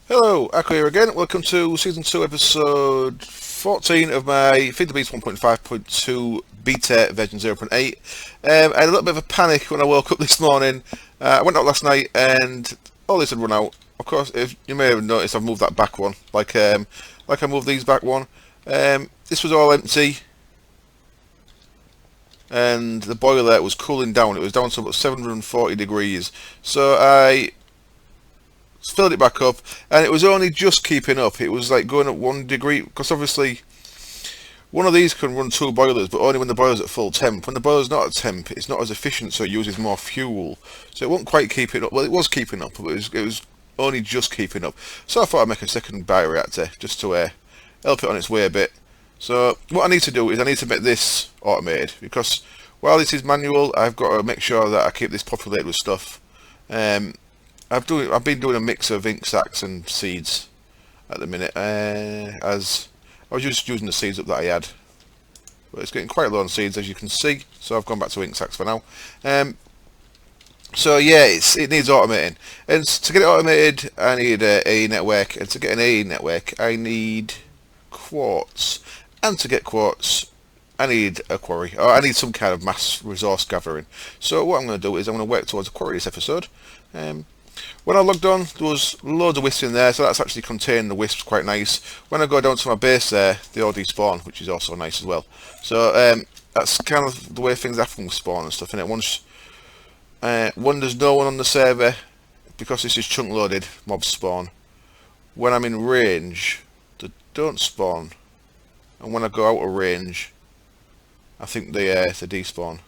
Hello, Aqua here again. Welcome to Season 2, Episode 14 of my Feed the Beast 1.5.2 beta version 0.8. I had a little bit of a panic when I woke up this morning. I went out last night and all this had run out. Of course, if you may have noticed, I've moved that back one, like I moved these back one. This was all empty, and the boiler was cooling down. It was down to about 740 degrees. So I filled it back up, and it was only just keeping up. It was like going up 1 degree, because obviously one of these can run two boilers, but only when the boiler's at full temp. When the boiler's not at temp, it's not as efficient, so it uses more fuel. So it wasn't quite keeping up. Well, it was keeping up, but it was only just keeping up. So I thought I'd make a second bioreactor just to help it on its way a bit. So what I need to do is I need to make this automated, because while this is manual, I've got to make sure that I keep this populated with stuff. I've been doing a mix of ink sacs and seeds at the minute, as I was just using the seeds up that I had, but it's getting quite low on seeds, as you can see. So I've gone back to ink sacs for now. So yeah, it needs automating, and to get it automated, I need a network, and to get an A network, I need quartz, and to get quartz, I need a quarry, or I need some kind of mass resource gathering. So what I'm going to do is I'm going to work towards a quarry this episode. When I logged on, there was loads of wisps in there, so that's actually contained the wisps quite nice. When I go down to my base there, they all despawn, which is also nice as well. So that's kind of the way things happen with spawn and stuff, innit? Once when there's no one on the server, because this is chunk loaded, mobs spawn. When I'm in range, they don't spawn, and when I go out of range, I think they despawn.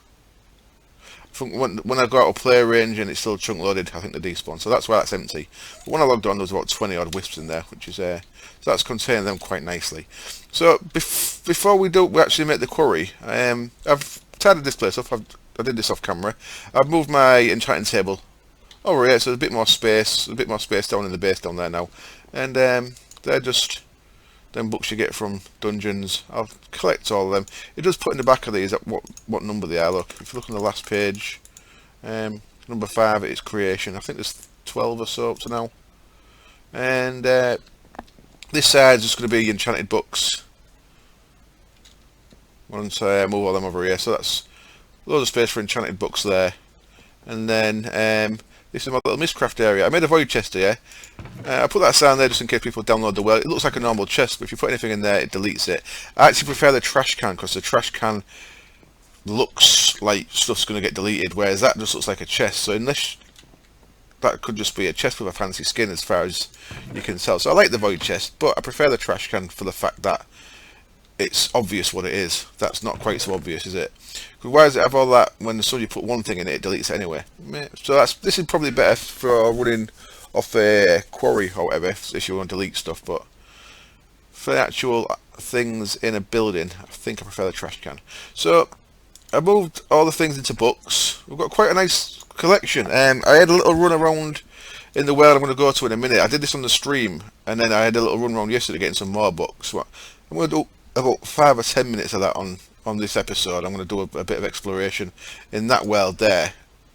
When I go out of play range and it's still chunk loaded, I think they despawn. So that's why that's empty. But when I logged on, there was about 20 odd wisps in there, which is so that's containing them quite nicely. So before we actually make the quarry, I've tidied this place up. I did this off camera. I've moved my enchanting table over here, so there's a bit more space. Down in the base down there now, and they're just them books you get from dungeons. I'll collect all of them. It does put in the back of these at what number they are. Look, if you look on the last page, number 5 is creation. I think there's 12 or so up to now. And this side is just going to be enchanted books. Once I move all them over here, so that's loads of space for enchanted books there. And then this is my little mistcraft area. I made a void chest here. I put that sign there just in case people download the world. It looks like a normal chest, but if you put anything in there, it deletes it. I actually prefer the trash can, because the trash can looks like stuff's going to get deleted, whereas that just looks like a chest. So unless that could just be a chest with a fancy skin, as far as you can tell. So I like the void chest, but I prefer the trash can for the fact that it's obvious what it is. That's not quite so obvious, is it? Because why does it have all that when as soon as you put one thing in it, it deletes it anyway? So this is probably better for running off a quarry or whatever, if you want to delete stuff. But for the actual things in a building, I think I prefer the trash can. So I moved all the things into books. We've got quite a nice collection. I had a little run around in the world I'm going to go to in a minute. I did this on the stream, and then I had a little run around yesterday getting some more books. I'm going to do about 5 or 10 minutes of that on this episode. I'm going to do a bit of exploration in that world there.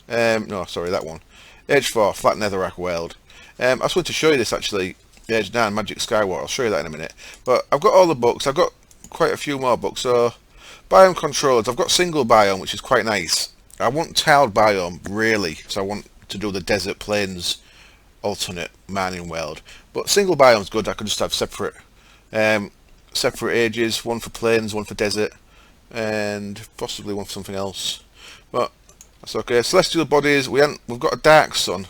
No, sorry, that one. Age 4, Flat Netherrack World. I was going to show you this actually. Age 9, Magic Skyward. I'll show you that in a minute. But I've got all the books. I've got quite a few more books. So, biome controllers. I've got single biome, which is quite nice. I want tiled biome, really. So I want to do the desert plains alternate mining world. But single biome's good. I could just have separate ages, one for plains, one for desert, and possibly one for something else. But that's okay. Celestial bodies. We've got a dark sun.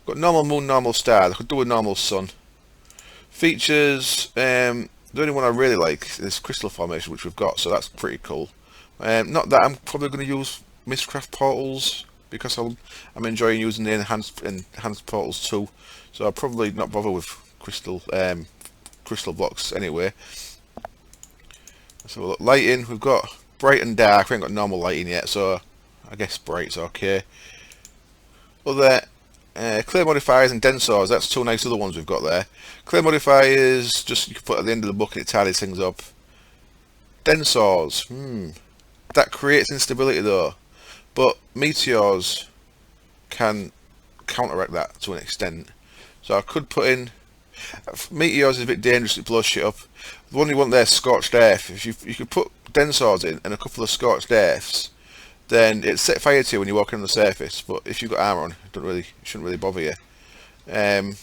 We've got normal moon, normal star. I could do a normal sun. Features. The only one I really like is crystal formation, which we've got, so that's pretty cool. Not that I'm probably going to use Mistcraft portals, because I'm enjoying using the enhanced portals too. So I'll probably not bother with crystal blocks anyway. So look, lighting, we've got bright and dark. We ain't got normal lighting yet, so I guess bright's okay. Other clear modifiers and densors, that's two nice other ones we've got there. Clear modifiers, just you can put at the end of the book and it tidies things up. Densors, that creates instability though, but meteors can counteract that to an extent. So I could put in... Meteors is a bit dangerous, it blows shit up. The one you want there is scorched earth. If you could put densors in and a couple of scorched earths, then it set fire to you when you're walking on the surface. But if you've got armor on, it shouldn't really bother you. Yeah,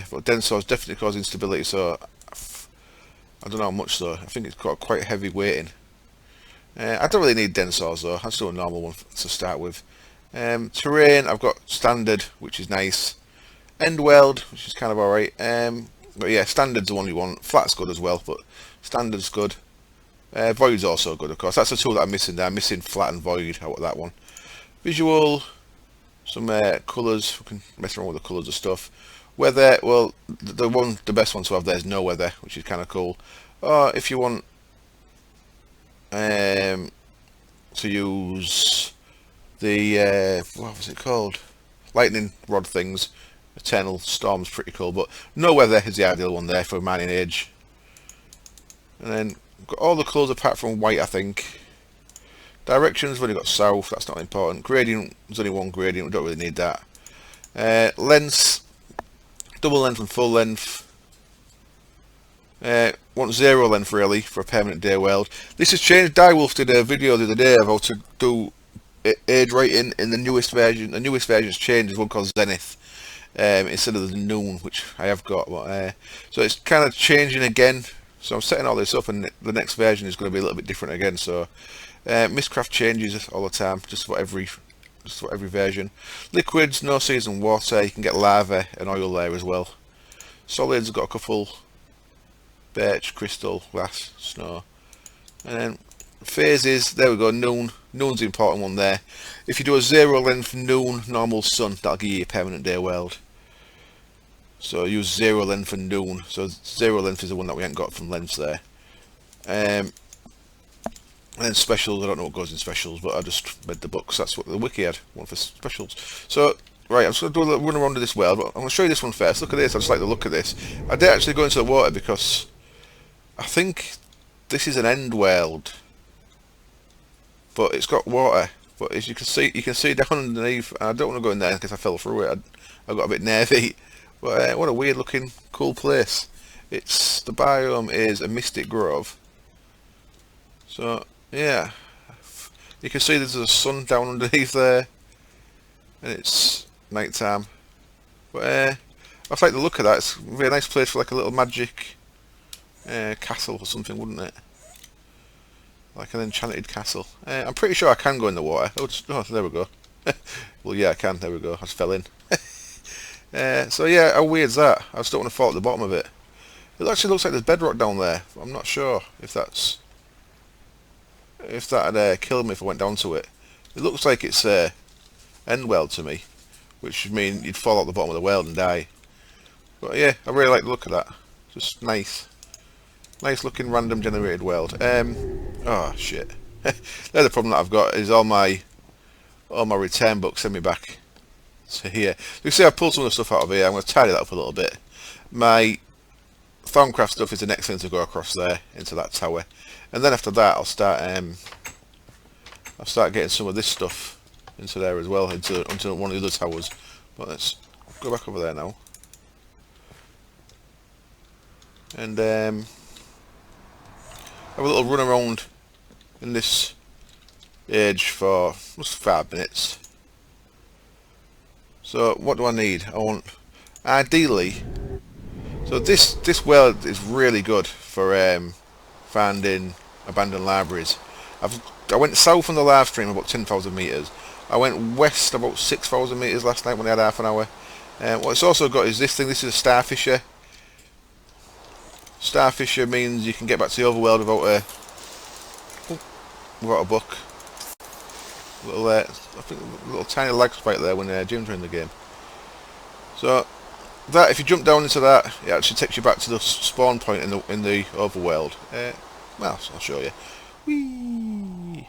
but densors definitely cause instability. So I don't know how much though. I think it's got quite heavy weighting. I don't really need densors though. I'll do a normal one to start with. Terrain, I've got standard, which is nice. End world, which is kind of alright. But yeah, standard's the one you want. Flat's good as well, but standard's good. Void's also good, of course. That's the tool that I'm missing there. I'm missing flat and void. I want that one. Visual, some colours. We can mess around with the colours of stuff. Weather, well, the best one to have there is no weather, which is kind of cool. Or if you want to use the what was it called? Lightning rod things. Eternal Storm's pretty cool, but no weather is the ideal one there for mining age. And then we've got all the colours apart from white, I think. Directions, we've only got south, that's not important. Gradient, there's only one gradient, we don't really need that. Lengths, double length and full length. Want zero length really for a permanent day world. This has changed. Direwolf did a video the other day of how to do age rating in the newest version. The newest version's changed, there's one called Zenith. Instead of the noon, which I have got, but, so it's kind of changing again. So I'm setting all this up, and the next version is going to be a little bit different again. So Mistcraft changes all the time, just for every version. Liquids, no season water. You can get lava and oil there as well. Solids, got a couple: birch, crystal, glass, snow, and then phases. There we go. Noon. Noon's the important one there. If you do a zero length noon normal sun, that'll give you a permanent day world. So use zero length for noon. So zero length is the one that we haven't got from lengths there. And then specials, I don't know what goes in specials, but I just read the books. That's what the wiki had, one for specials. So right, I'm just going to do a little run around of this world, but I'm going to show you this one first. Look at this. I just like the look of this. I did actually go into the water because I think this is an end world, but it's got water. But as you can see down underneath. I don't want to go in there because I fell through it. I got a bit nervy. But what a weird looking, cool place. The biome is a mystic grove. So yeah, you can see there's a sun down underneath there, and it's night time. But I like the look of that. It's a really nice place for like a little magic castle or something, wouldn't it? Like an enchanted castle. I'm pretty sure I can go in the water. Oh, there we go. Well, yeah, I can. There we go. I just fell in. So yeah, how weird's that? I just don't want to fall at the bottom of it. It actually looks like there's bedrock down there. I'm not sure if that'd kill me if I went down to it. It looks like it's end world to me, which would mean you'd fall at the bottom of the world and die. But yeah, I really like the look of that. Just nice looking random generated world. Oh shit. There's the problem that I've got is all my return books send me back to here. You see, I pulled some of the stuff out of here. I'm going to tidy that up a little bit. My Thaumcraft stuff is the next thing to go across there into that tower, and then after that I'll start getting some of this stuff into there as well, onto one of the other towers. But let's go back over there now, and have a little run around in this age for just 5 minutes. So what do I need? I want, ideally, so this world is really good for finding abandoned libraries. I went south on the live stream about 10,000 meters. I went west about 6,000 meters last night when I had half an hour. What it's also got is this thing. This is a starfisher. Starfisher means you can get back to the overworld without a book. I think a little tiny lag spike there when Jim's in the game. So that, if you jump down into that, it actually takes you back to the spawn point in the overworld. Well, I'll show you. Whee!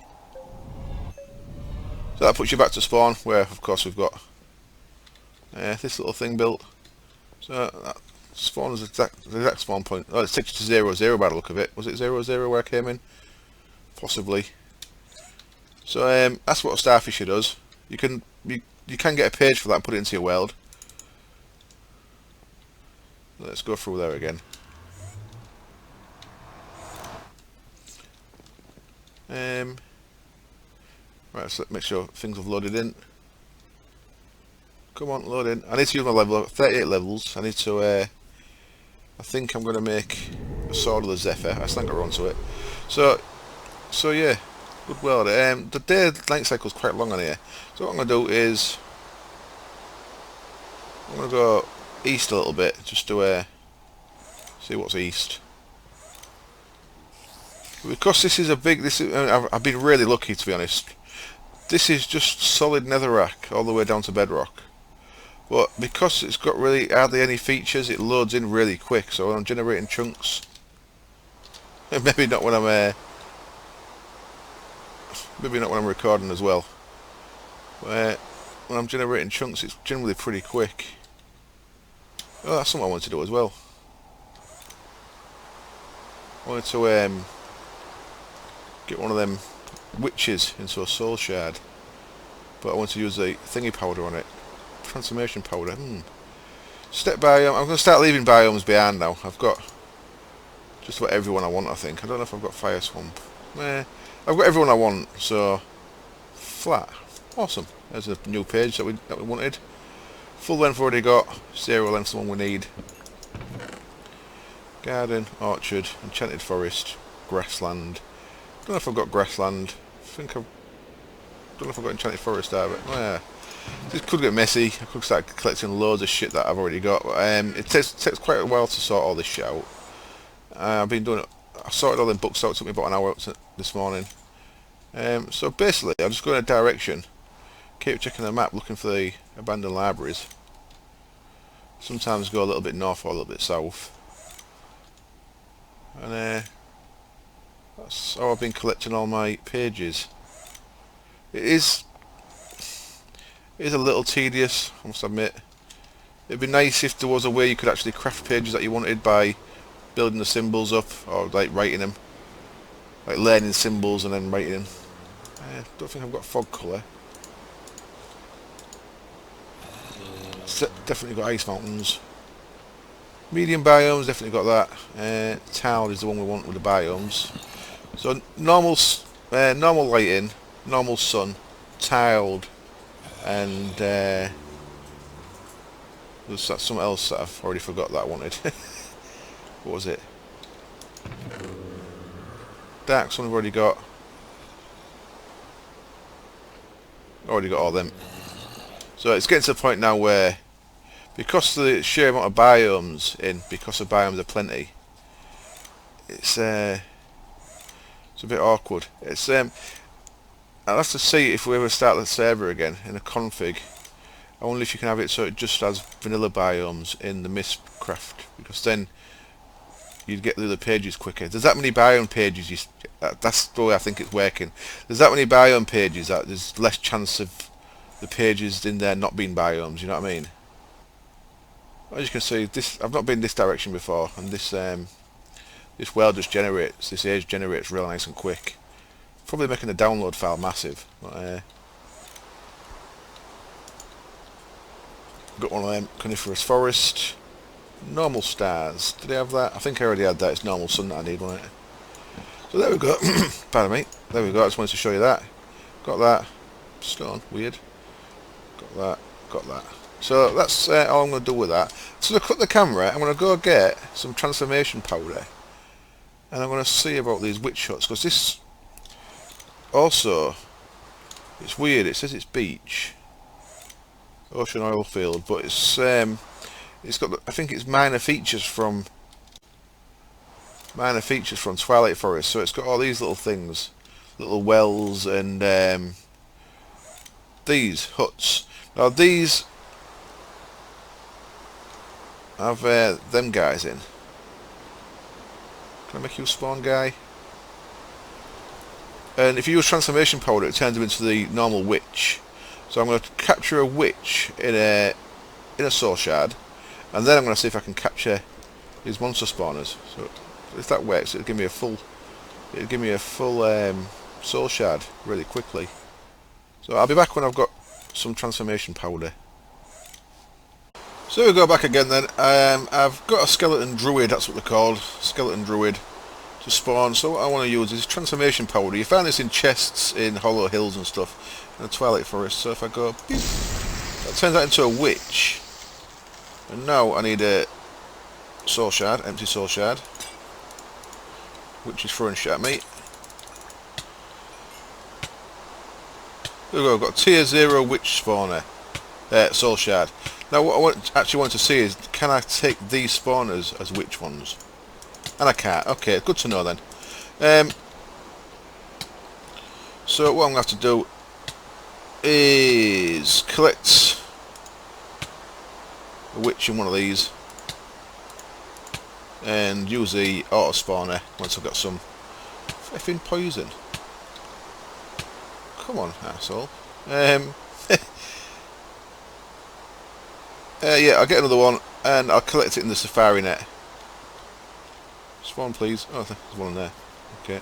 So that puts you back to spawn, where of course we've got this little thing built. So that spawn is the exact spawn point. Oh, it takes you to 0, 0 by the look of it. Was it 0, 0 where I came in? Possibly. So that's what a starfisher does. You can get a page for that and put it into your world. Let's go through there again. Right, so let's make sure things have loaded in. Come on, load in. I need to use my level, 38 levels. I need to, I think I'm going to make a sword of the Zephyr. I still haven't got around to it. So yeah, good world. The day night cycle is quite long on here. So what I'm going to do is, I'm going to go east a little bit, just to see what's east. Because this is a big, I've been really lucky, to be honest. This is just solid netherrack all the way down to bedrock. But because it's got really hardly any features, it loads in really quick. So when I'm generating chunks, maybe not when I'm recording as well. When I'm generating chunks, it's generally pretty quick. Oh, that's something I want to do as well. I wanted to get one of them witches into a soul shard, but I want to use a thingy powder on it. Transformation powder. Step biome. I'm going to start leaving biomes behind now. I've got just about everyone I want, I think. I don't know if I've got fire swamp. I've got everyone I want, so flat. Awesome. There's a new page that we wanted. Full length already got. Zero length the one we need. Garden, orchard, enchanted forest, grassland. Don't know if I've got grassland. Don't know if I've got enchanted forest either. Oh, yeah. This could get messy. I could start collecting loads of shit that I've already got. But, it takes quite a while to sort all this shit out. I've been doing it. I sorted all them books out. It took me about an hour this morning. So basically, I'll just go in a direction. Keep checking the map, looking for the abandoned libraries. Sometimes go a little bit north or a little bit south. And that's how I've been collecting all my pages. It is a little tedious, I must admit. It'd be nice if there was a way you could actually craft pages that you wanted by building the symbols up, or like writing them. Like learning symbols and then writing them. Don't think I've got fog colour. Definitely got ice mountains. Medium biomes, definitely got that. Tiled is the one we want with the biomes. So normal lighting, normal sun, tiled, and there's something else that I've already forgot that I wanted. What was it? Dark sun I've already got. Already got all them. So it's getting to the point now where, because of the sheer amount of biomes because the biomes are plenty, it's a bit awkward. I'll have to see if we ever start the server again in a config. I wonder if you can have it so it just has vanilla biomes in the Mistcraft, because then you'd get through the pages quicker. There's that many biome pages, that's the way I think it's working. There's that many biome pages that there's less chance of the pages in there not being biomes, you know what I mean? As you can see, I've not been this direction before, and this world just generates, this age generates real nice and quick. Probably making the download file massive. But, got one of them, coniferous forest. Normal stars. Did I have that? I think I already had that. It's normal sun that I need, wasn't it? So there we go. Pardon me. There we go. I just wanted to show you that. Got that. Stone. Weird. Got that. Got that. So that's all I'm going to do with that. So to cut the camera, I'm going to go get some transformation powder. And I'm going to see about these witch huts. Because this... Also... It's weird. It says it's beach. Ocean oil field. But it's got, I think it's minor features from Twilight Forest, so it's got all these little things, little wells, and these huts. Now these have them guys in. Can I make you a spawn guy? And if you use transformation powder, it turns them into the normal witch. So I'm going to capture a witch in a soul shard. And then I'm going to see if I can capture these monster spawners. So if that works, it'll give me a full soul shard really quickly. So I'll be back when I've got some transformation powder. So we go back again then. I've got a skeleton druid, that's what they're called, skeleton druid, to spawn. So what I want to use is transformation powder. You find this in chests in hollow hills and stuff, in the Twilight Forest. So if I go, beep, that turns that into a witch. And now I need a soul shard, empty soul shard, which is throwing shit at me. There we go, I've got a tier 0 witch spawner, soul shard. Now what I actually want to see is, can I take these spawners as witch ones? And I can't. Okay, good to know then. So what I'm going to have to do is collect a witch in one of these and use the auto spawner once I've got some effing poison. Come on, asshole. Yeah, I'll get another one and I'll collect it in the safari net. Spawn, please. Oh, there's one in there. Okay.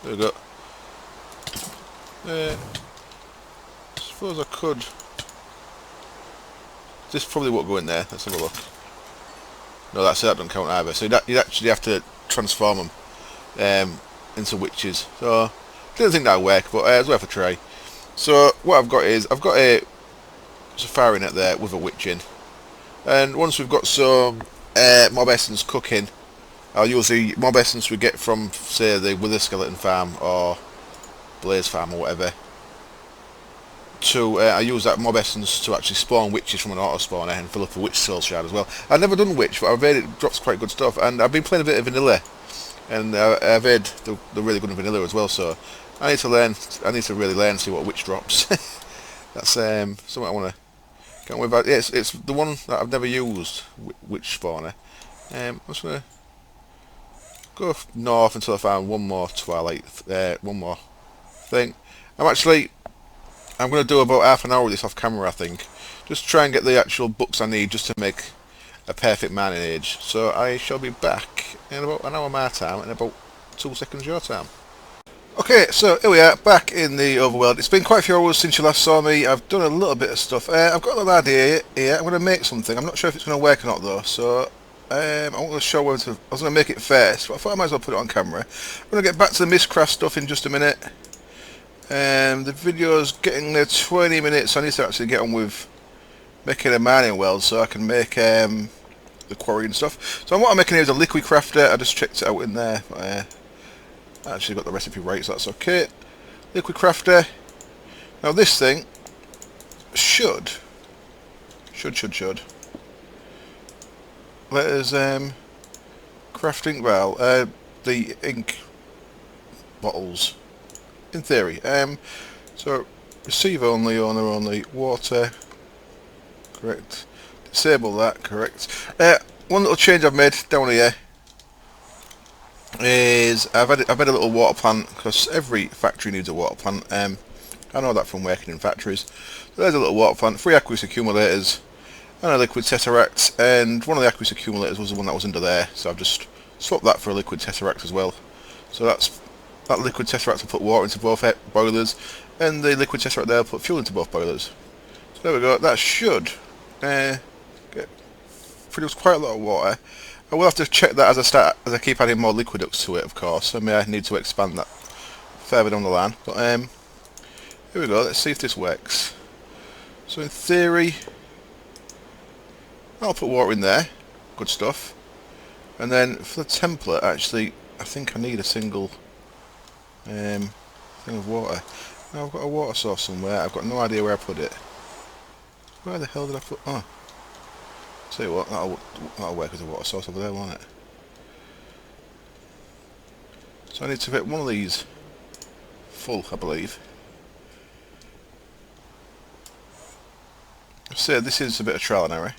There we go. Suppose I could. This probably won't go in there. Let's have a look. No, that doesn't count either. So you'd actually have to transform them into witches. So didn't think that would work, but it's worth a try. So what I've got is I've got a safari net there with a witch in, and once we've got some mob essence cooking, I'll use the mob essence we get from, say, the Wither Skeleton farm or Blaze farm or whatever. I use that mob essence to actually spawn witches from an auto spawner and fill up a witch soul shard as well. I've never done witch, but I've heard it drops quite good stuff, and I've been playing a bit of vanilla, and I've heard they're really good in vanilla as well. So I need to learn. I need to really learn, see what witch drops. That's something I want to get with. Yeah, it's the one that I've never used, witch spawner. I'm just gonna go north until I find one more twilight, one more thing. I'm going to do about half an hour with this off camera, I think. Just try and get the actual books I need just to make a perfect mining age. So I shall be back in about an hour my time and about 2 seconds your time. Okay, so here we are, back in the overworld. It's been quite a few hours since you last saw me. I've done a little bit of stuff. I've got a little idea here. I'm going to make something. I'm not sure if it's going to work or not though. So I'm going to show whether I was going to make it first, but I thought I might as well put it on camera. I'm going to get back to the Mistcraft stuff in just a minute. The video's getting there 20 minutes, so I need to actually get on with making a mining world so I can make the quarry and stuff. So what I'm making here is a liquid crafter. I just checked it out in there. I actually got the recipe right, so that's okay. Liquid crafter. Now this thing should let us crafting, well, the ink bottles. In theory, so receive only, owner only, water, correct, disable that, correct. One little change I've made down here is I've had a little water plant, because every factory needs a water plant. I know that from working in factories. So there's a little water plant, 3 aqueous accumulators, and a liquid tesseract, and one of the aqueous accumulators was the one that was under there, so I've just swapped that for a liquid tesseract as well. So that liquid tesseract will put water into both boilers, and the liquid tesseract there will put fuel into both boilers. So there we go. That should produce quite a lot of water. I will have to check that as I keep adding more liquid ducts to it, of course. I may need to expand that further down the line. But here we go. Let's see if this works. So in theory, I'll put water in there. Good stuff. And then for the template, actually, I think I need a single thing of water. Now I've got a water source somewhere. I've got no idea where I put it. Where the hell did I put? Oh, tell you what, that'll work as a water source over there, won't it? So I need to fit one of these full, I believe. So this is a bit of trial and error.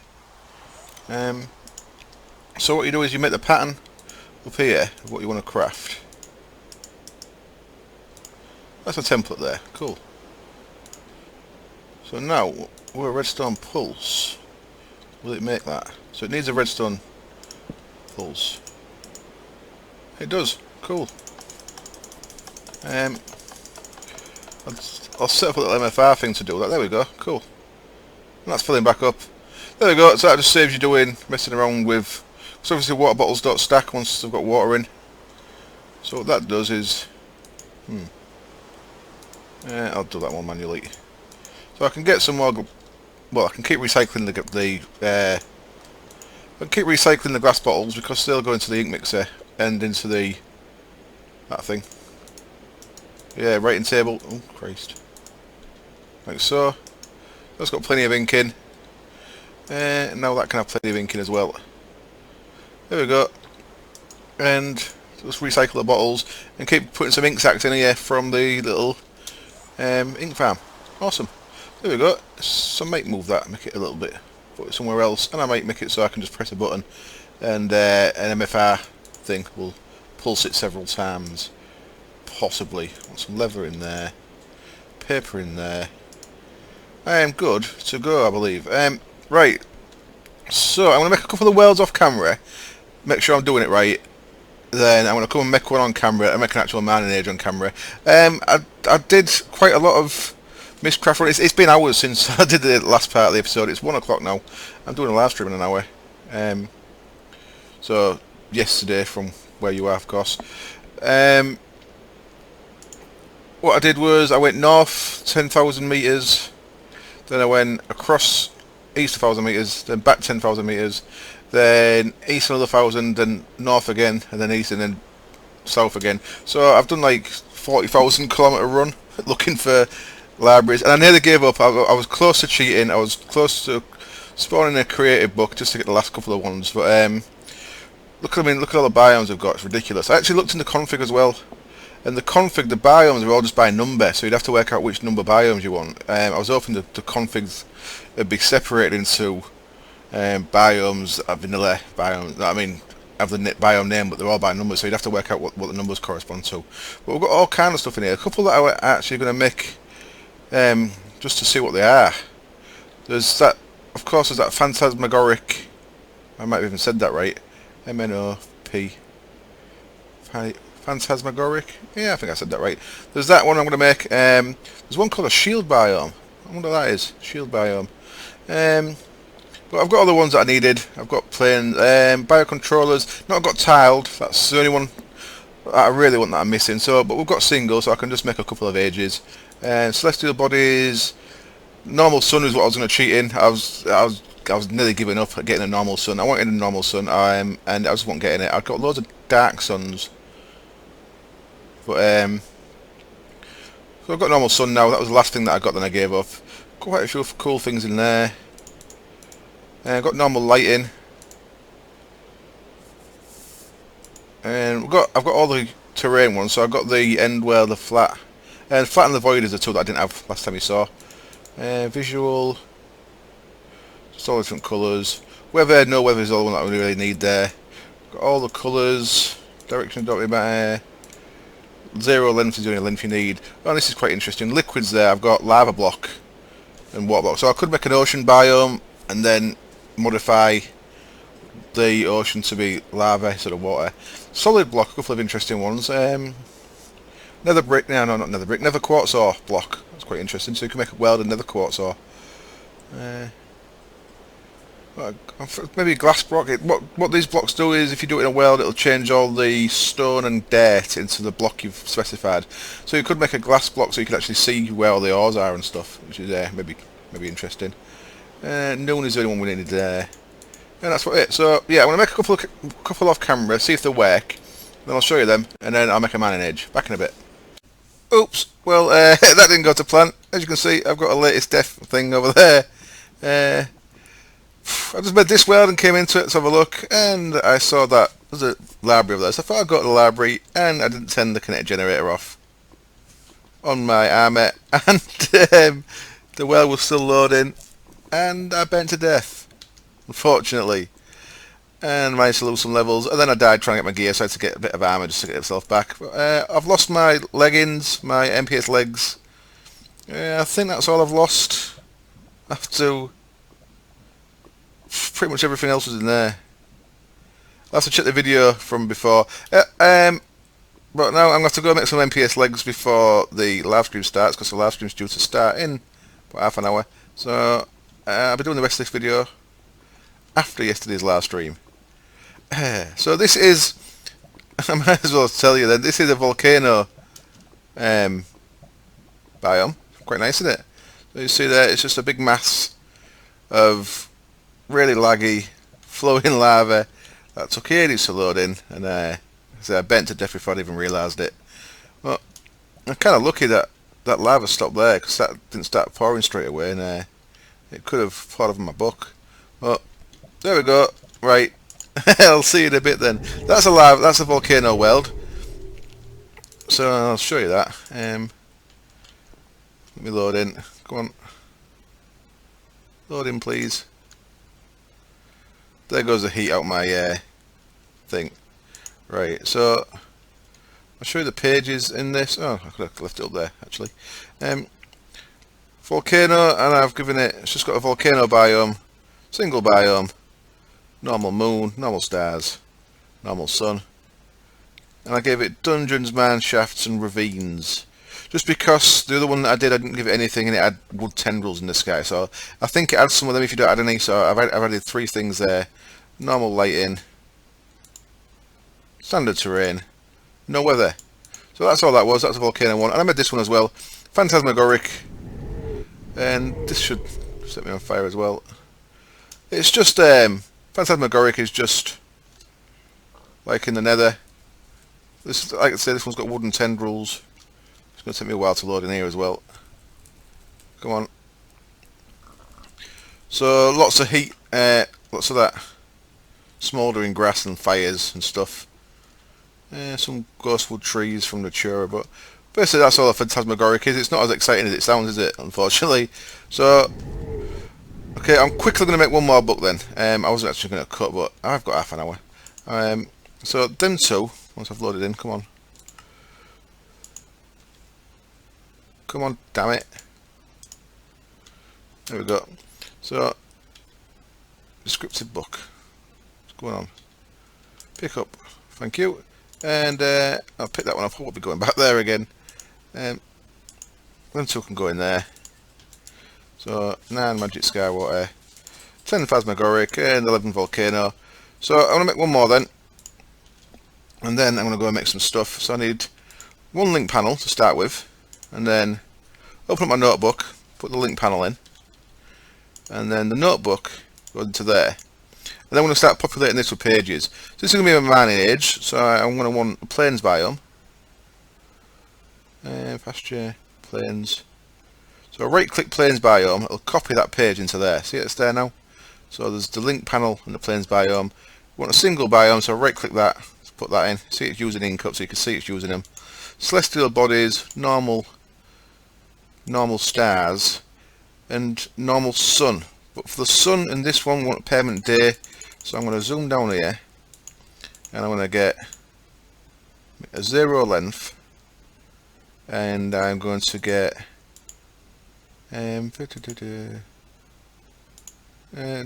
So what you do is you make the pattern up here of what you want to craft. That's a template there, cool. So now, with a redstone pulse, will it make that? So it needs a redstone pulse. It does, cool. I'll set up a little MFR thing to do that. There we go. Cool. And that's filling back up. There we go. So that just saves you doing messing around with. So obviously water bottles don't stack once they've got water in. So what that does is, I'll do that one manually. So I can get some more. Well, I can keep recycling the glass bottles because they'll go into the ink mixer and into that thing. Yeah, writing table. Oh Christ! Like so. That's got plenty of ink in. Now that can have plenty of ink in as well. There we go. And just recycle the bottles and keep putting some ink sacks in here from the little ink farm. Awesome. There we go. So I might move that, make it a little bit, put it somewhere else, and I might make it so I can just press a button and an MFR thing will pulse it several times. Possibly. Want some leather in there, paper in there. I am good to go, I believe. Right. So I'm going to make a couple of worlds off camera, make sure I'm doing it right. Then I'm going to come and make one on camera and make an actual mining age on camera. I did quite a lot of Mistcraft run. It's been hours since I did the last part of the episode. It's 1 o'clock now. I'm doing a live stream in an hour. So yesterday from where you are, of course. What I did was I went north 10,000 meters, then I went across east 1,000 meters, then back 10,000 meters, then east another 1,000, then north again, and then east, and then south again. So I've done like 40,000 kilometer run looking for libraries, and I nearly gave up. I was close to cheating. I was close to spawning a creative book just to get the last couple of ones. But look at all the biomes I've got. It's ridiculous. I actually looked in the config as well, and the biomes are all just by number, so you'd have to work out which number biomes you want. I was hoping the configs would be separated into biomes, vanilla biomes. I mean, have the biome name, but they're all by numbers, so you'd have to work out what the numbers correspond to. But we've got all kind of stuff in here. A couple that I'm actually going to make just to see what they are. There's that, of course, there's that phantasmagoric. I might have even said that right. MNOP. Phantasmagoric? Yeah, I think I said that right. There's that one I'm going to make. There's one called a shield biome. I wonder what that is. Shield biome. But I've got all the ones that I needed. I've got plain biocontrollers. Not got tiled. That's the only one that I really want that I'm missing. So, but we've got single, so I can just make a couple of ages. Celestial bodies. Normal sun is what I was going to cheat in. I was nearly giving up at getting a normal sun. I wanted a normal sun, and I just wasn't getting it. I've got loads of dark suns. But so I've got normal sun now. That was the last thing that I got, then I gave up. Quite a few cool things in there. I've got normal lighting. And I've got all the terrain ones. So I've got the end well, the flat. And flat and the void is the two that I didn't have last time you saw. Visual. Just all different colours. Weather, no weather is all the one that we really need there. Got all the colours. Direction don't really matter. Zero length is the only length you need. Oh, this is quite interesting. Liquids there. I've got lava block and water block. So I could make an ocean biome and then modify the ocean to be lava instead of water. Solid block, a couple of interesting ones. Nether brick, no, not nether brick, nether quartz ore block. That's quite interesting. So you can make a weld and nether quartz ore. Maybe glass block. What these blocks do is, if you do it in a weld, it'll change all the stone and dirt into the block you've specified. So you could make a glass block so you can actually see where all the ores are and stuff, which is maybe interesting. Noon is the only one we needed there, and that's what it. So yeah, I'm gonna make a couple off camera, see if they work. Then I'll show you them, and then I'll make a mining edge. Back in a bit. Oops. Well, that didn't go to plan. As you can see, I've got a latest death thing over there. I just made this world and came into it to have a look, and I saw that there's a library over there. So I thought I'd go to the library, and I didn't turn the kinetic generator off on my armor, and the well was still loading, and I burnt to death, unfortunately, and managed to lose some levels, and then I died trying to get my gear, so I had to get a bit of armor just to get myself back. But, I've lost my leggings, my MPS legs. I think that's all I've lost. I have to. Pretty much everything else was in there. I'll have to check the video from before. But now I'm going to have to go make some MPS legs before the live stream starts, because the live stream's due to start in about half an hour. So I'll be doing the rest of this video after yesterday's live stream. So this is, I might as well tell you then, this is a volcano biome. Quite nice, isn't it? So you see there, it's just a big mass of really laggy, flowing lava that took ages to load in, and I bent to death before I even realised it. Well, I'm kind of lucky that that lava stopped there, because that didn't start pouring straight away, and it could have poured over my book. Well, there we go. Right, I'll see you in a bit then. That's a lava. That's a volcano weld. So I'll show you that. Let me load in. Come on, load in, please. There goes the heat out my thing. Right, so I'll show you the pages in this. Oh, I could have left it up there actually. Volcano, and I've given it, it's just got a volcano biome, single biome, normal moon, normal stars, normal sun, and I gave it dungeons, mine shafts and ravines, just because the other one that I did, I didn't give it anything and it had wood tendrils in the sky, so I think it adds some of them if you don't add any. So I've added 3 things there: normal lighting, standard terrain, no weather. So that's all that was. That's a volcano one, and I made this one as well, phantasmagoric, and this should set me on fire as well. It's just phantasmagoric is just like in the nether. This, like I say, this one's got wooden tendrils. It's going to take me a while to load in here as well. Come on. So lots of heat, lots of that smouldering grass and fires and stuff. Some ghostwood trees from the Chura, but basically that's all a phantasmagoric is. It's not as exciting as it sounds, is it? Unfortunately. So, okay, I'm quickly going to make one more book then. I wasn't actually going to cut, but I've got half an hour. So then two, once I've loaded in, come on. Come on, damn it. There we go. So, descriptive book. What's going on? Pick up. Thank you. And I'll pick that one up. I won't be going back there again. Then two can go in there. So 9 magic sky water, 10 phantasmagoric, and 11 volcano. So I'm gonna make one more then, and then I'm gonna go and make some stuff. So I need one link panel to start with, and then open up my notebook, put the link panel in, and then the notebook goes into there. And then I'm going to start populating this with pages. So this is going to be my mining age, so I'm going to want a plains biome. Pasture, plains. So I right click plains biome, it'll copy that page into there. See it's there now? So there's the link panel and the plains biome. We want a single biome, so I right click that, put that in. See it's using ink up, so you can see it's using them. Celestial bodies, normal stars, and normal sun. But for the sun and this one, we want a permanent day. So I'm going to zoom down here, and I'm going to get a 0 length, and I'm going to get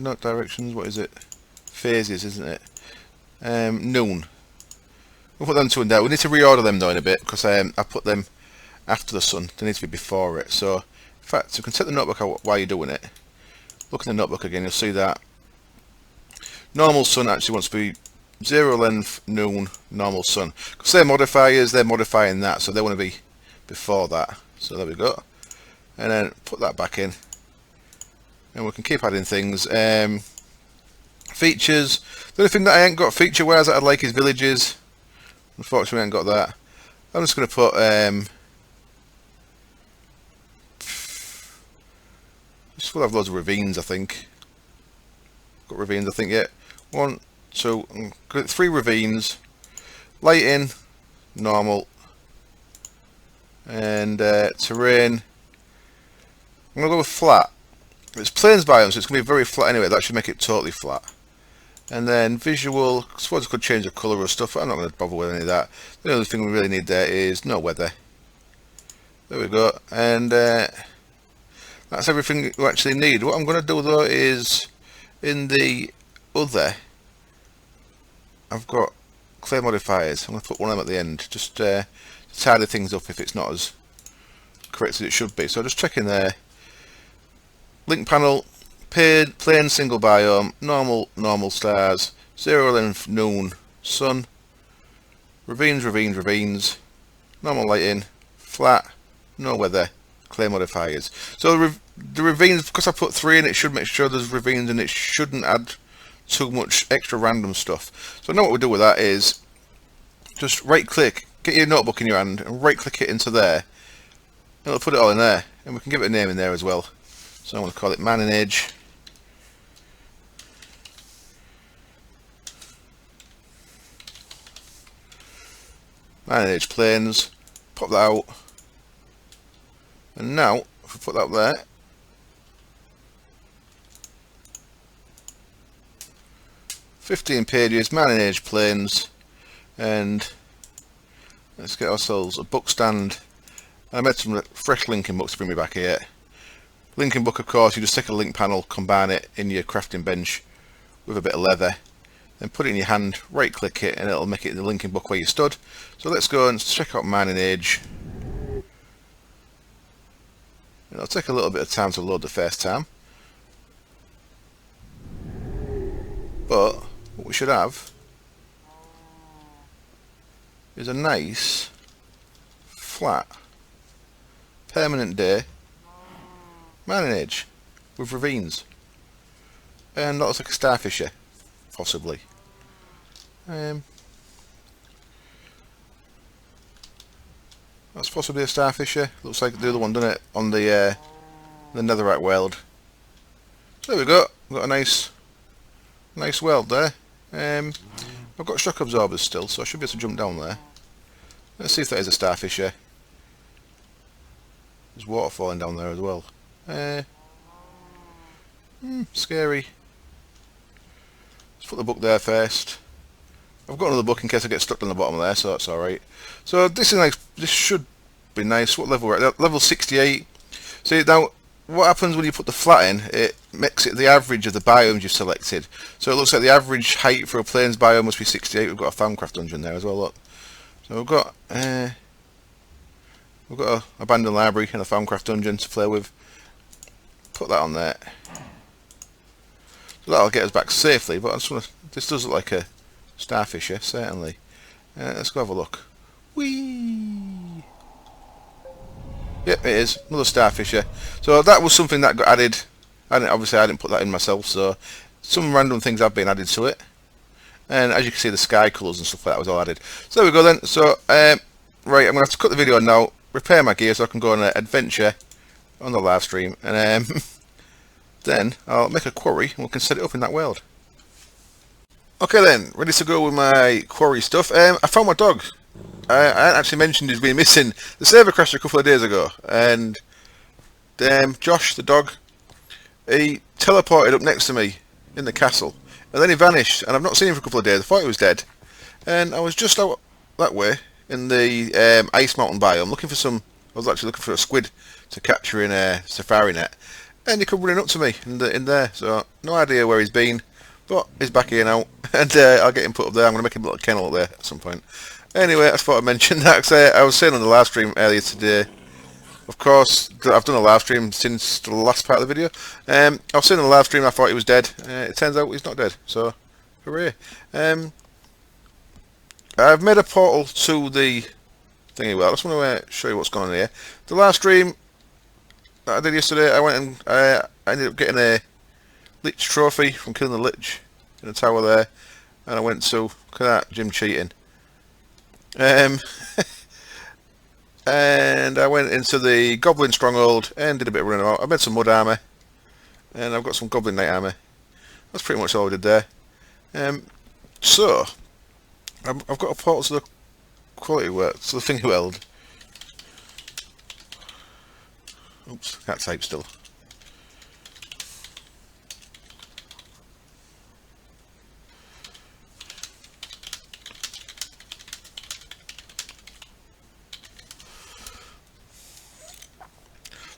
not directions, what is it? Phases, isn't it? Noon. We'll put them two in there. We need to reorder them though in a bit, because I put them after the sun. They need to be before it. So in fact, you can take the notebook out while you're doing it. Look in the notebook again, you'll see that normal sun actually wants to be 0 length, noon, normal sun. Because they're modifiers, they're modifying that, so they want to be before that. So there we go. And then put that back in. And we can keep adding things. Features. The only thing that I ain't got feature-wise that I'd like is villages. Unfortunately, I ain't got that. I'm just going to put... just we'll have loads of ravines, I think. Got ravines, I think, yeah. 1, 2, 3 ravines. Lighting, normal. And terrain. I'm going to go with flat. It's plains biome, so it's going to be very flat anyway. That should make it totally flat. And then visual, I suppose I could change the colour of stuff, but I'm not going to bother with any of that. The only thing we really need there is no weather. There we go. And that's everything you actually need. What I'm going to do though is, in the other, I've got clay modifiers. I'm going to put one of them at the end, just to tidy things up if it's not as correct as it should be. So just checking there. Link panel, plain single biome, normal stars, zero length noon, sun, ravines, normal lighting, flat, no weather, clay modifiers. So the ravines, because I put 3 in, it should make sure there's ravines and it shouldn't add too much extra random stuff. So now what we do with that is just right click, get your notebook in your hand and right click it into there. And it'll put it all in there, and we can give it a name in there as well. So I'm going to call it manage. Manage planes, pop that out. And now, if we put that there, "15 pages, manage planes," and let's get ourselves a book stand. I made some fresh linking books to bring me back here. Linking book, of course, you just take a link panel, combine it in your crafting bench with a bit of leather, then put it in your hand, right click it, and it'll make it the linking book where you stood. So let's go and check out manage. It'll take a little bit of time to load the first time, but what we should have is a nice flat permanent day manage with ravines, and that looks like a starfisher, possibly. That's possibly a starfisher. Looks like the other one, doesn't it, on the netherite world. So there we go. We've got a nice world there. I've got shock absorbers still, so I should be able to jump down there. Let's see if that is a starfisher. There's water falling down there as well. Scary. Let's put the book there first. I've got another book in case I get stuck on the bottom there, so that's alright. So this is nice. This should be nice. What level we're at? Level 68. See, now what happens when you put the flat in? It makes it the average of the biomes you've selected. So it looks like the average height for a plains biome must be 68. We've got a Thaumcraft dungeon there as well. Look. So we've got an abandoned library and a Thaumcraft dungeon to play with. Put that on there. So that'll get us back safely. But I just want to. This does look like a starfisher, certainly. Let's go have a look. Whee! Yep, it is. Another starfisher. So that was something that got added. Obviously I didn't put that in myself, so some random things have been added to it. And as you can see, the sky colours and stuff like that was all added. So there we go then. So, right, I'm going to have to cut the video now, repair my gear so I can go on an adventure on the live stream. And then I'll make a quarry and we can set it up in that world. Okay then, ready to go with my quarry stuff. I found my dog. I hadn't actually mentioned he's been missing. The server crashed a couple of days ago, and Josh, the dog, he teleported up next to me in the castle, and then he vanished, and I've not seen him for a couple of days. I thought he was dead, and I was just out that way in the ice mountain biome looking for some. I was actually looking for a squid to capture in a safari net, and he come running up to me in there. So no idea where he's been. But he's back here now, and I'll get him put up there. I'm going to make him a little kennel up there at some point. Anyway, I thought I'd mention that, because I was saying on the live stream earlier today, of course, I've done a live stream since the last part of the video. I was saying on the live stream I thought he was dead. It turns out he's not dead, so hooray. I've made a portal to the thingy. Well, I just want to show you what's going on here. The live stream that I did yesterday, I went and I ended up getting a Lich trophy from killing the Lich in the tower there, and I went to, look at that, Jim cheating. And I went into the Goblin Stronghold and did a bit of running out. I made some mud armour, and I've got some Goblin Knight armour. That's pretty much all I did there. So I've got a portal to the quality work, to the thingy world. Oops, can't type still.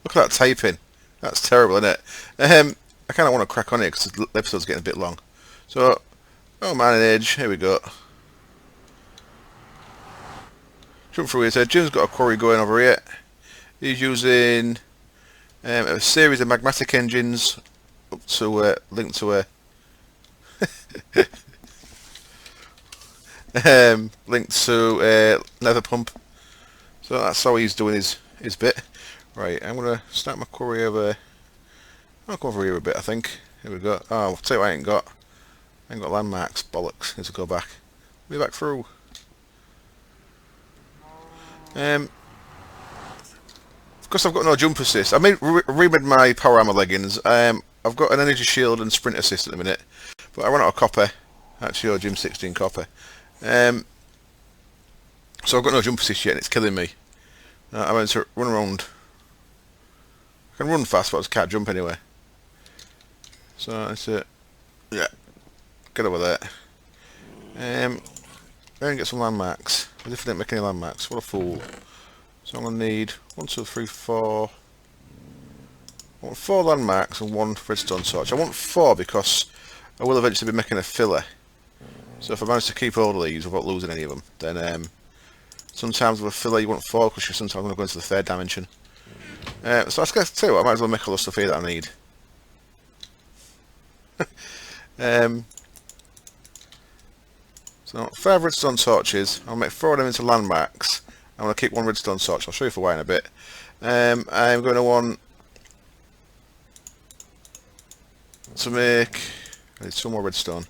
Look at that typing. That's terrible, isn't it? I kind of want to crack on it because the episode's getting a bit long. So, oh manage, here we go. jump through here. So Jim's got a quarry going over here. He's using a series of magmatic engines up to linked to a linked to a leather pump. So that's how he's doing his bit. Right, I'm gonna start my quarry over. I'll go over here a bit, I think. Here we go. Oh, I'll tell you what I ain't got. I ain't got landmarks. Bollocks. Need to go back. Be back through. Of course, I've got no jump assist. I remade my power armor leggings. I've got an energy shield and sprint assist at the minute, but I run out of copper. Actually, Gym 16 copper. So I've got no jump assist yet, and it's killing me. I'm going to run around. I can run fast, but I just can't jump anyway. So it's yeah, get over there. Then get some landmarks. As if I didn't make any landmarks. What a fool. So I'm going to need 1, 2, 3, 4. I want 4 landmarks and 1 redstone torch. I want 4 because I will eventually be making a filler. So if I manage to keep all of these without losing any of them, then sometimes with a filler you want 4 because you're sometimes going to go into the 3rd dimension. So I was going to tell you what, I might as well make all the stuff here that I need. So 5 redstone torches. I'll make 4 of them into landmarks. I'm going to keep 1 redstone torch. I'll show you for why in a bit. I'm going to want to make. I need 2 more redstone.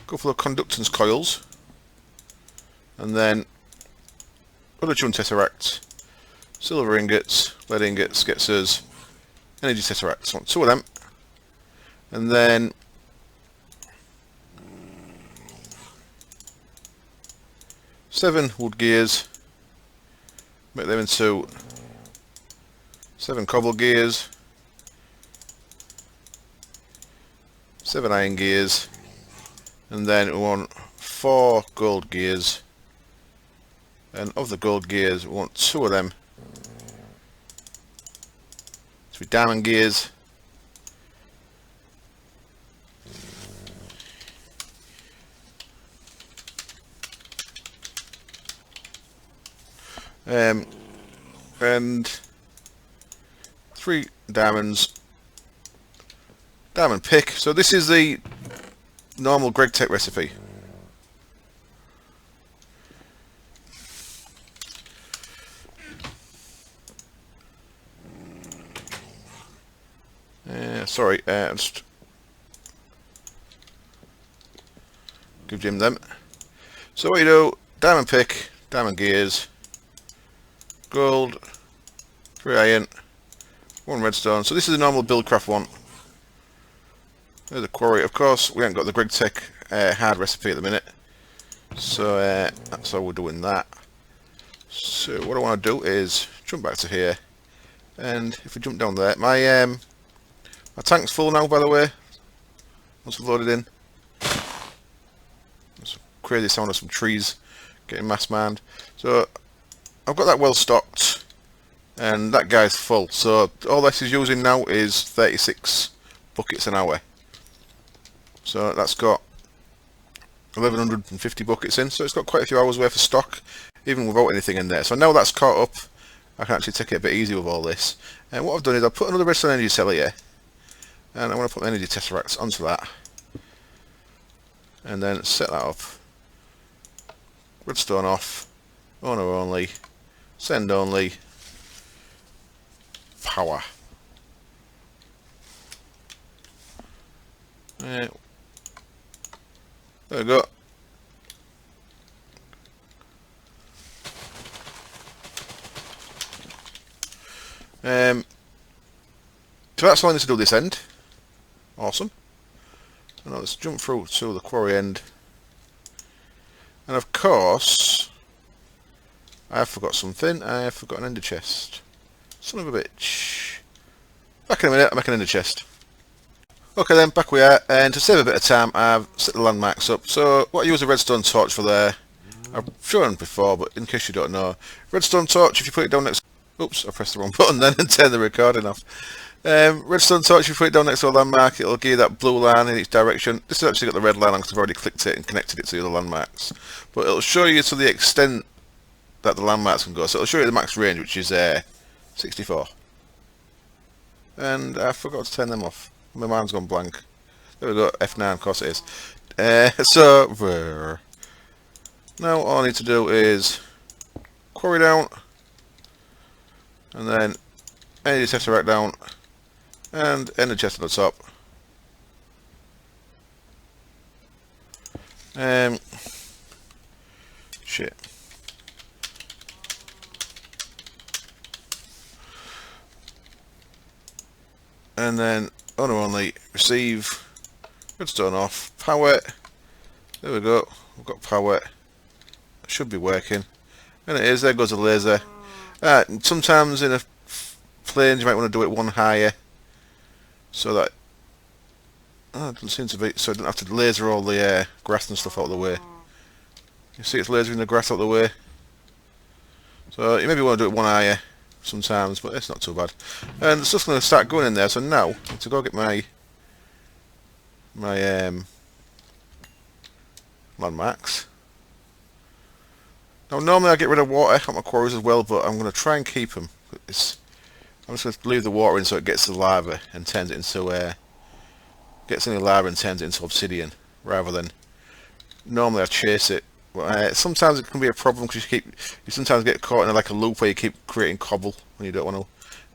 Go for the conductance coils, and then other chun tesseracts, silver ingots, lead ingots gets us energy tesseracts. I want 2 of them, and then seven wood gears. Make them into 7 cobble gears, 7 iron gears, and then we want 4 gold gears. And of the gold gears, we want 2 of them to be diamond gears. And 3 diamonds. Diamond pick. So this is the normal Greg Tech recipe. Sorry, just give Jim them. So what you do, diamond pick, diamond gears, gold, 3 iron, 1 redstone. So this is the normal buildcraft one. There's a quarry. Of course, we haven't got the Greg Tech hard recipe at the minute, so that's how we're doing that. So what I want to do is jump back to here, and if we jump down there, my tank's full now, by the way. Once I've loaded in, there's some crazy sound of some trees getting mass manned. So I've got that well stocked, and that guy's full. So all this is using now is 36 buckets an hour. So that's got 1150 buckets in, so it's got quite a few hours worth of stock, even without anything in there. So now that's caught up, I can actually take it a bit easy with all this. And what I've done is I've put another redstone energy cell here, and I'm going to put the energy tesseracts onto that, and then set that up. Redstone off, owner only, send only, power. There we go. So that's all I need to do this end. Awesome. And now let's jump through to the quarry end. And of course, I have forgot something. I have forgot an ender chest. Son of a bitch. Back in a minute, I'll make an ender chest. Okay then, back we are, and to save a bit of time, I've set the landmarks up. So, what I use a redstone torch for there, I've shown before, but in case you don't know, redstone torch, if you put it down next... Oops, I pressed the wrong button then and turned the recording off. Redstone torch, if you put it down next to a landmark, it'll give you that blue line in each direction. This has actually got the red line on because I've already clicked it and connected it to the other landmarks. But it'll show you to the extent that the landmarks can go. So it'll show you the max range, which is 64. And I forgot to turn them off. My mind's gone blank. There we go, F9, of course it is. Now all I need to do is quarry down, and then energy tesseract down, and energy chest on the top. Shit. And then owner only, receive, redstone off, power. There we go, we've got power. It should be working. And it is, there goes the laser. Sometimes in a planes you might want to do it one higher, so that it doesn't seem to be, so I don't have to laser all the grass and stuff out of the way. You see it's lasering the grass out of the way. So you maybe want to do it one higher sometimes, but it's not too bad. And the stuff's going to start going in there, so now I need to go get my landmarks. Now normally I get rid of water at my quarries as well, but I'm going to try and keep them. I'm just going to leave the water in so it gets the lava and turns it into gets any lava and turns it into obsidian, rather than normally I chase it. But, sometimes it can be a problem because you sometimes get caught in like a loop where you keep creating cobble when you don't want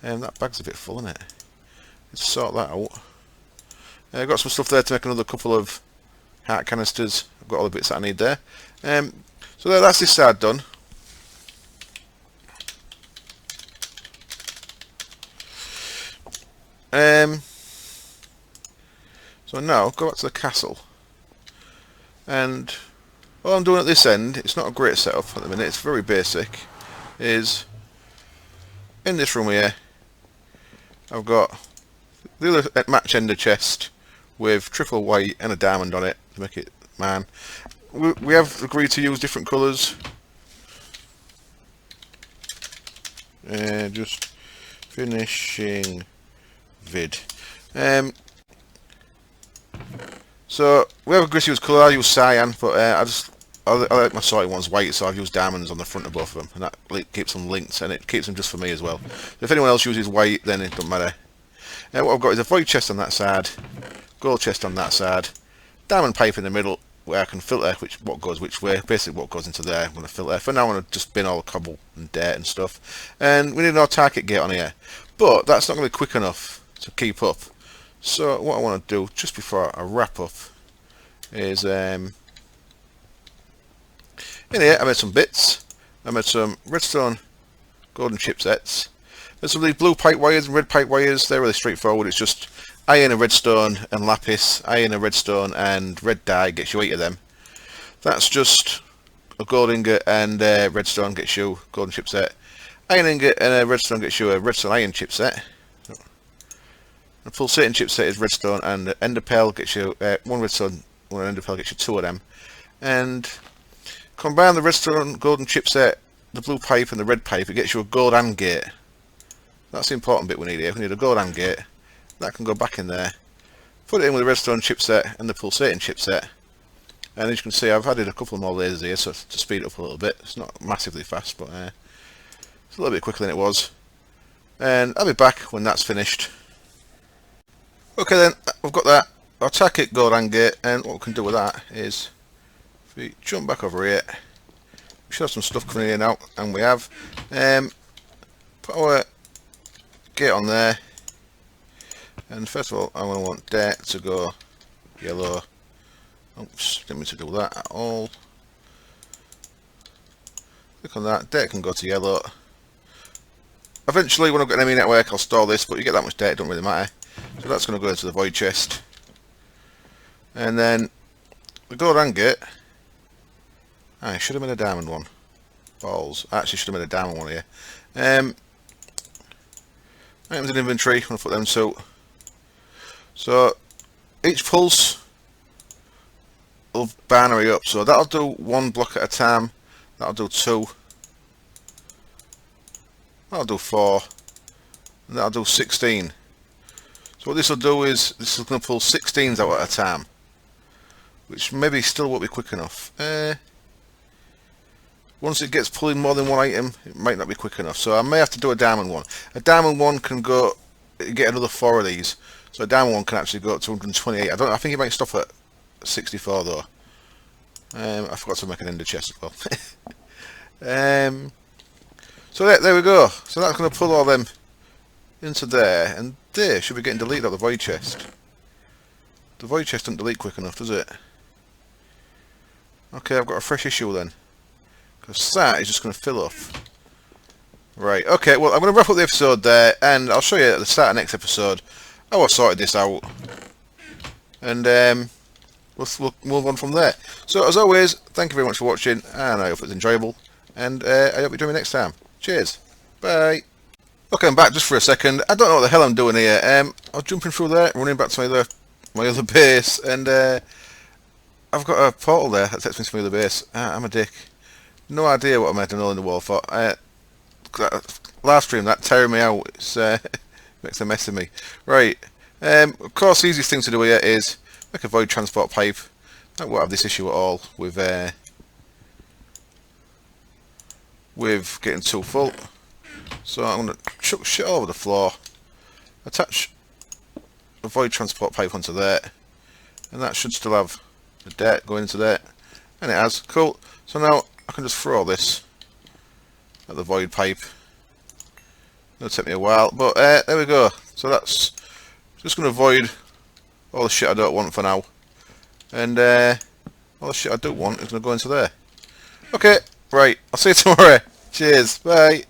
to. That bag's a bit full, isn't it? Let's sort that out. I've got some stuff there to make another couple of heart canisters. I've got all the bits that I need there. So that's this side done. So now go back to the castle, and all I'm doing at this end, it's not a great setup at the minute, it's very basic, is in this room here I've got the other match ender chest with triple white and a diamond on it to make it man. We have agreed to use different colours. Just finishing vid. So we have agreed to use colour. I use cyan, but I like my sorting ones white, so I've used diamonds on the front of both of them, and that keeps them linked, and it keeps them just for me as well. So if anyone else uses white, then it doesn't matter. What I've got is a void chest on that side, gold chest on that side, diamond pipe in the middle where I can filter what goes which way. Basically what goes into there I'm going to filter. For now I'm going to just bin all the cobble and dirt and stuff. And we need an autarkic gate on here, but that's not going to be quick enough to keep up. So what I want to do just before I wrap up is in here I made some bits. I made some redstone golden chipsets. There's some of these blue pipe wires and red pipe wires. They're really straightforward. It's just iron and redstone and lapis, iron and redstone and red dye gets you 8 of them. That's just a gold ingot and redstone gets you golden chipset. Iron ingot and a redstone gets you a redstone iron chipset. A pulsating chipset is redstone, and the ender pearl gets you one redstone, one ender pearl gets you 2 of them. And combine the redstone golden chipset, the blue pipe and the red pipe, it gets you a gold AND gate. That's the important bit we need here. We need a gold AND gate. That can go back in there. Put it in with the redstone chipset and the pulsating chipset. And as you can see, I've added a couple more lasers here so to speed it up a little bit. It's not massively fast, but it's a little bit quicker than it was. And I'll be back when that's finished. Okay then, we've got that autarkic gold AND gate, and what we can do with that is, if we jump back over here, we should have some stuff coming in now, and we have. Put our gate on there. And first of all, I'm going to want dirt to go yellow. Oops, didn't mean to do that at all. Click on that, dirt can go to yellow. Eventually, when I've got an enemy network, I'll store this, but you get that much dirt, it doesn't really matter. So that's going to go into the void chest. And then the gold AND gate. I should have made a diamond one. Balls. I actually should have made a diamond one here. Items in inventory, I'm going to put them so. So each pulse will binary up, so that'll do 1 block at a time, that'll do 2, that'll do 4, and that'll do 16. So what this will do is, this is going to pull 16s out at a time, which maybe still won't be quick enough. Once it gets pulling more than one item, it might not be quick enough. So I may have to do a diamond one. A diamond one can go, get another 4 of these. So a diamond one can actually go up to 128. I think it might stop at 64 though. I forgot to make an ender chest as well. So there we go. So that's going to pull all them into there, and they should be getting deleted out the void chest. The void chest doesn't delete quick enough, does it? Okay, I've got a fresh issue then, because that is just going to fill up. Right, okay, well I'm going to wrap up the episode there, and I'll show you at the start of the next episode how I sorted this out, and we'll move on from there. So as always, thank you very much for watching, and I hope it was enjoyable, and I hope you join me next time. Cheers, bye. Okay, I'm back just for a second. I don't know what the hell I'm doing here. I was jumping through there, running back to my other base, and I've got a portal there that takes me to my other base. I'm a dick. No idea what I made an hole in the wall for. Last stream, that tired me out. It's makes a mess of me. Right. Of course, the easiest thing to do here is make a void transport pipe. I won't have this issue at all with getting too full. So I'm going to chuck shit all over the floor, attach a void transport pipe onto there, and that should still have the dirt going into there, and it has. Cool. So now I can just throw this at the void pipe. It'll take me a while, but there we go. So that's just going to void all the shit I don't want for now, and all the shit I do want is going to go into there. Okay, right, I'll see you tomorrow. Cheers, bye.